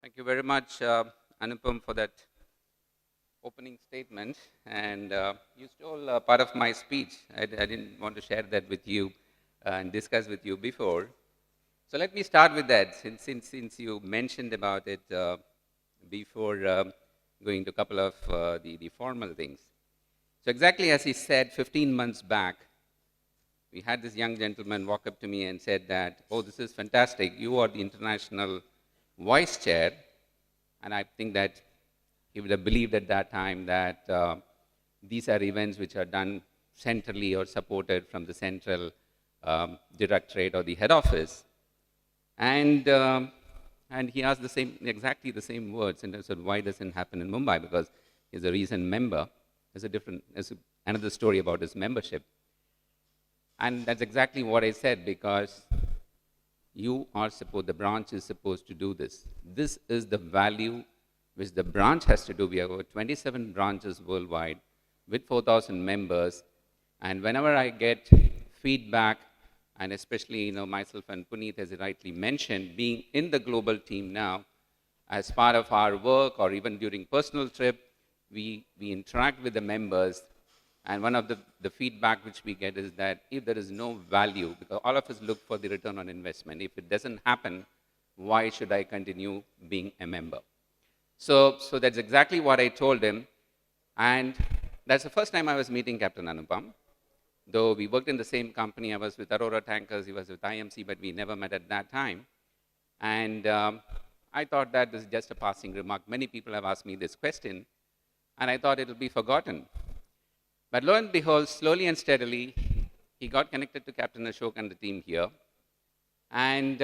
Thank you very much, Anupam, for that opening statement. And you stole part of my speech. I didn't want to share that with you and discuss with you before. So let me start with that, since you mentioned about it before going to a couple of the formal things. So exactly as he said, 15 months back, we had this young gentleman walk up to me and said that, oh, this is fantastic. You are the international vice chair. And I think that he would have believed at that time that these are events which are done centrally or supported from the central directorate or the head office. And he asked exactly the same words, and I said, why doesn't it happen in Mumbai? Because he's a recent member. There's another story about his membership. And that's exactly what I said, because the branch is supposed to do this. This is the value which the branch has to do. We have over 27 branches worldwide with 4,000 members. And whenever I get feedback, and especially myself and Puneet, as he rightly mentioned, being in the global team now, as part of our work or even during personal trip, we interact with the members. And one of the feedback which we get is that if there is no value, because all of us look for the return on investment, if it doesn't happen, why should I continue being a member? So that's exactly what I told him. And that's the first time I was meeting Captain Anupam. Though we worked in the same company, I was with Aurora Tankers, he was with IMC, but we never met at that time. And I thought that this is just a passing remark. Many people have asked me this question, and I thought it will be forgotten. But lo and behold, slowly and steadily, he got connected to Captain Ashok and the team here. And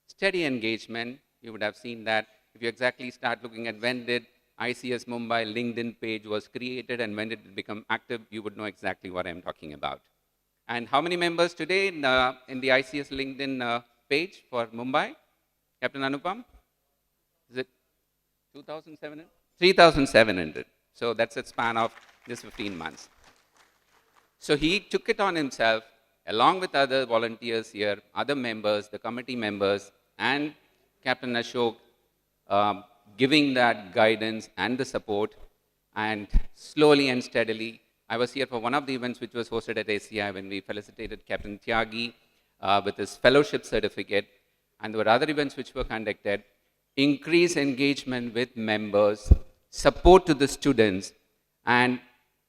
steady engagement, you would have seen that if you exactly start looking at when did ICS Mumbai LinkedIn page was created and when did it become active, you would know exactly what I'm talking about. And how many members today in the ICS LinkedIn page for Mumbai? Captain Anupam? Is it 2,700? 3,700. So that's a span of just 15 months. So he took it on himself, along with other volunteers here, other members, the committee members, and Captain Ashok, giving that guidance and the support. And slowly and steadily, I was here for one of the events which was hosted at ACI when we felicitated Captain Tyagi with his fellowship certificate. And there were other events which were conducted. Increased engagement with members, support to the students, and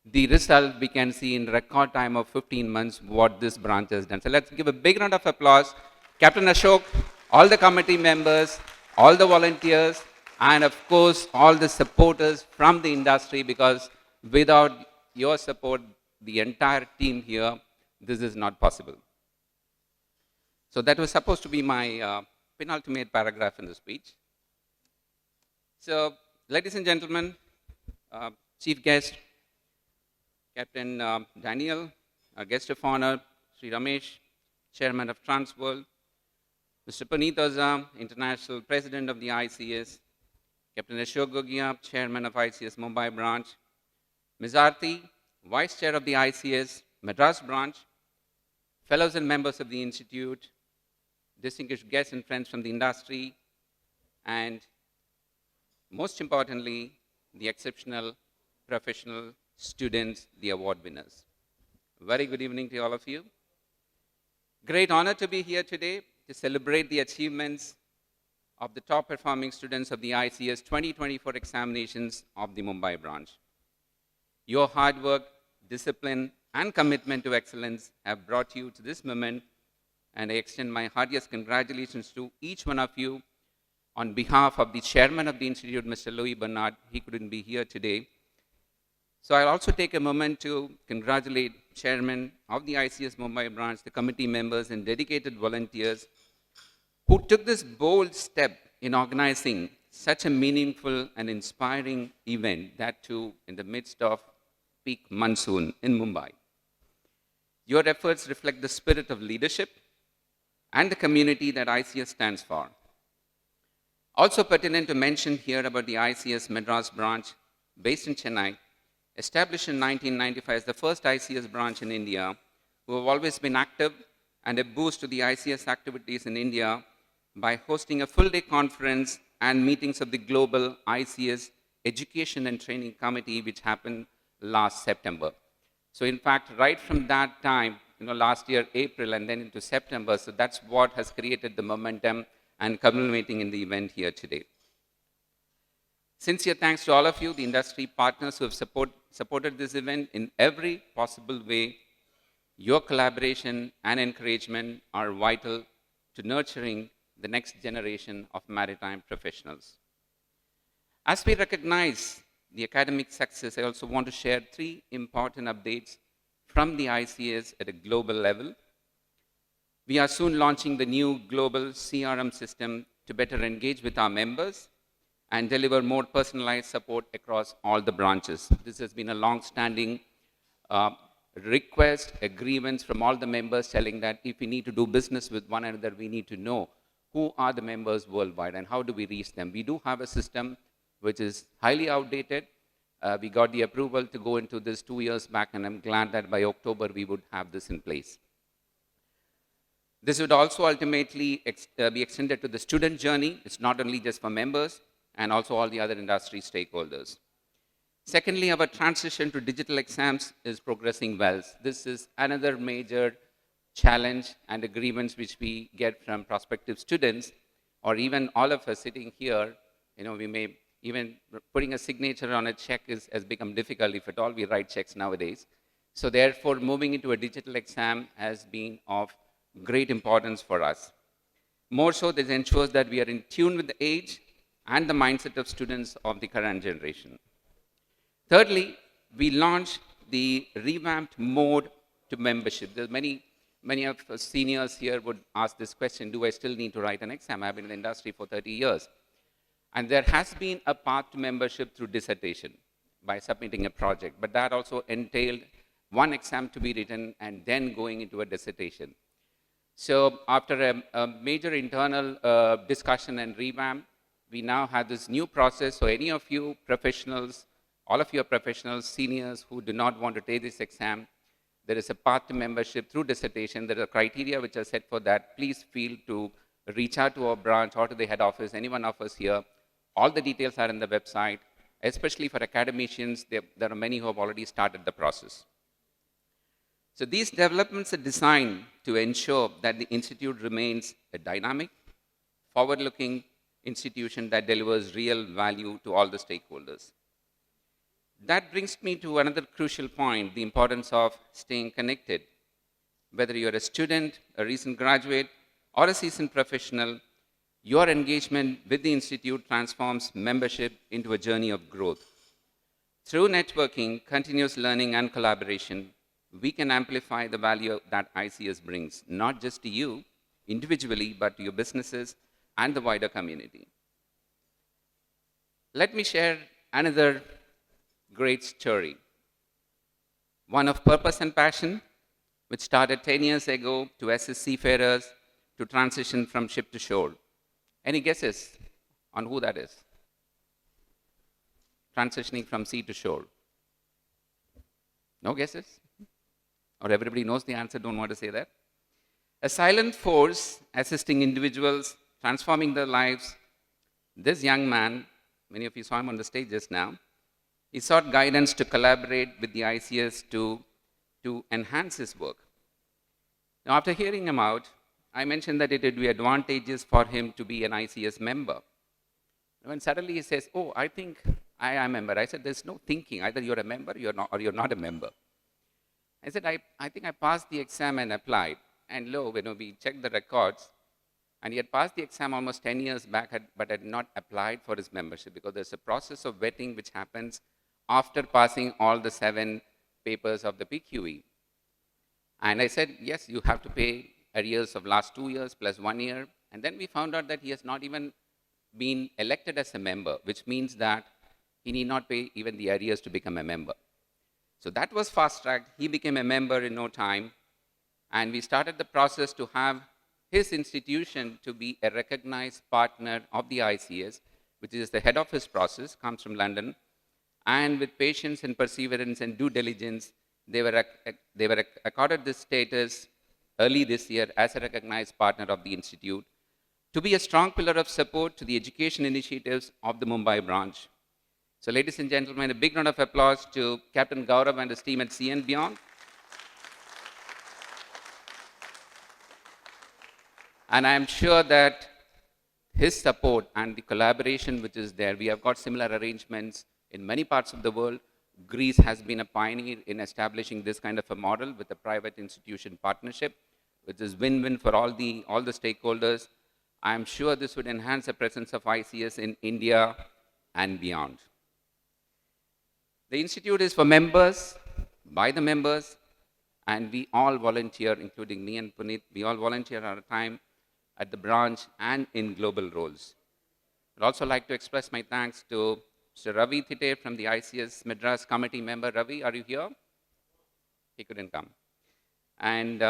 the result we can see in record time of 15 months what this branch has done. So let's give a big round of applause. Captain Ashok, all the committee members, all the volunteers, and of course all the supporters from the industry, because without your support, the entire team here, this is not possible. So that was supposed to be my penultimate paragraph in the speech. So, ladies and gentlemen, chief guest, Captain Daniel, our guest of honor, Sri Ramesh, Chairman of Transworld, Mr. Puneet Oza, International President of the ICS, Captain Ashok Gogia, Chairman of ICS Mumbai branch, Ms. Aarti, Vice Chair of the ICS Madras branch, fellows and members of the Institute, distinguished guests and friends from the industry, and most importantly, the exceptional professional students, the award winners. Very good evening to all of you. Great honor to be here today to celebrate the achievements of the top performing students of the ICS 2024 examinations of the Mumbai branch. Your hard work, discipline, and commitment to excellence have brought you to this moment, and I extend my heartiest congratulations to each one of you on behalf of the chairman of the Institute, Mr. Louis Bernard. He couldn't be here today. So I'll also take a moment to congratulate chairman of the ICS Mumbai branch, the committee members and dedicated volunteers who took this bold step in organizing such a meaningful and inspiring event, that too in the midst of peak monsoon in Mumbai. Your efforts reflect the spirit of leadership and the community that ICS stands for. Also pertinent to mention here about the ICS Madras branch, based in Chennai, established in 1995 as the first ICS branch in India, who have always been active and a boost to the ICS activities in India by hosting a full-day conference and meetings of the Global ICS Education and Training Committee, which happened last September. So in fact, right from that time, last year, April, and then into September, so that's what has created the momentum and culminating in the event here today. Sincere thanks to all of you, the industry partners who have supported this event in every possible way. Your collaboration and encouragement are vital to nurturing the next generation of maritime professionals. As we recognize the academic success, I also want to share 3 important updates from the ICS at a global level. We are soon launching the new global CRM system to better engage with our members and deliver more personalized support across all the branches. This has been a long-standing request, agreements from all the members telling that if we need to do business with one another, we need to know who are the members worldwide and how do we reach them. We do have a system which is highly outdated. We got the approval to go into this 2 years back, and I'm glad that by October we would have this in place. This would also ultimately be extended to the student journey. It's not only just for members, and also all the other industry stakeholders. Secondly, our transition to digital exams is progressing well. This is another major challenge and agreements which we get from prospective students, or even all of us sitting here. We may even putting a signature on a check has become difficult, if at all we write checks nowadays. So therefore, moving into a digital exam has been of great importance for us. More so, this ensures that we are in tune with the age and the mindset of students of the current generation. Thirdly, we launched the revamped mode to membership. There's many of us seniors here would ask this question, do I still need to write an exam? I've been in the industry for 30 years. And there has been a path to membership through dissertation by submitting a project, but that also entailed one exam to be written and then going into a dissertation. So after a major internal discussion and revamp, we now have this new process. So any of you professionals, all of your professionals, seniors who do not want to take this exam, there is a path to membership through dissertation. There are criteria which are set for that. Please feel to reach out to our branch or to the head office, any one of us here. All the details are in the website, especially for academicians. There are many who have already started the process. So these developments are designed to ensure that the institute remains a dynamic, forward-looking institution that delivers real value to all the stakeholders. That brings me to another crucial point, the importance of staying connected. Whether you're a student, a recent graduate, or a seasoned professional, your engagement with the institute transforms membership into a journey of growth. Through networking, continuous learning, and collaboration, we can amplify the value that ICS brings, not just to you individually, but to your businesses and the wider community. Let me share another great story. One of purpose and passion, which started 10 years ago to assist seafarers to transition from ship to shore. Any guesses on who that is? Transitioning from sea to shore. No guesses? Or everybody knows the answer, don't want to say that? A silent force assisting individuals, transforming their lives. This young man, many of you saw him on the stage just now, he sought guidance to collaborate with the ICS to enhance his work. Now, after hearing him out, I mentioned that it would be advantageous for him to be an ICS member. When suddenly he says, oh, I think I am a member. I said, there's no thinking. Either you're a member or you're not a member. I said, I think I passed the exam and applied. And lo, we checked the records, and he had passed the exam almost 10 years back, but had not applied for his membership because there's a process of vetting which happens after passing all the 7 papers of the PQE. And I said, yes, you have to pay arrears of last 2 years plus 1 year. And then we found out that he has not even been elected as a member, which means that he need not pay even the arrears to become a member. So that was fast-tracked. He became a member in no time. And we started the process to have his institution to be a recognized partner of the ICS, which is the head office process, comes from London. And with patience and perseverance and due diligence, they were accorded this status early this year as a recognized partner of the institute. to be a strong pillar of support to the education initiatives of the Mumbai branch. So, ladies and gentlemen, a big round of applause to Captain Gaurav and his team at Sea and Beyond. And I am sure that his support and the collaboration which is there, we have got similar arrangements in many parts of the world. Greece has been a pioneer in establishing this kind of a model with a private institution partnership, which is win-win for all the stakeholders. I am sure this would enhance the presence of ICS in India and beyond. The institute is for members, by the members, and we all volunteer, including me and Puneet, we all volunteer our time at the branch and in global roles. I'd also like to express my thanks to Mr. Ravi Thite from the ICS Madras committee member. Ravi, are you here? He couldn't come. And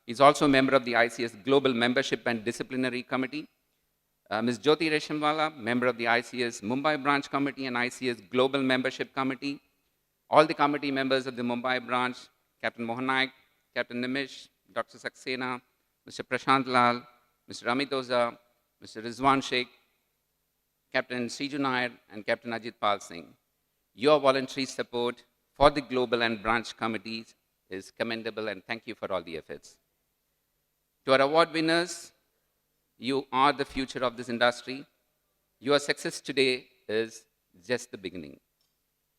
he's also a member of the ICS Global Membership and Disciplinary Committee. Ms. Jyoti Reshamwala, member of the ICS Mumbai Branch Committee and ICS Global Membership Committee. All the committee members of the Mumbai branch, Captain Mohan Naik, Captain Nimish, Dr. Saxena, Mr. Prashant Lal, Mr. Amit Oza, Mr. Rizwan Sheikh, Captain Sriju Nair, and Captain Ajit Pal Singh. Your voluntary support for the global and branch committees is commendable, and thank you for all the efforts. To our award winners, you are the future of this industry. Your success today is just the beginning.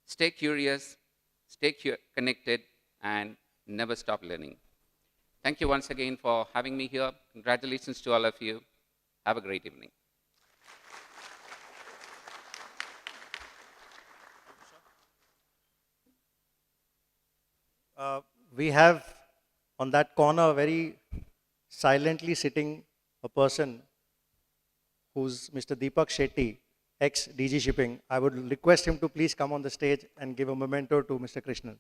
Stay curious, stay connected, and never stop learning. Thank you once again for having me here. Congratulations to all of you. Have a great evening. We have on that corner very silently sitting a person who's Mr. Deepak Shetty, ex-DG Shipping. I would request him to please come on the stage and give a memento to Mr. Krishnan.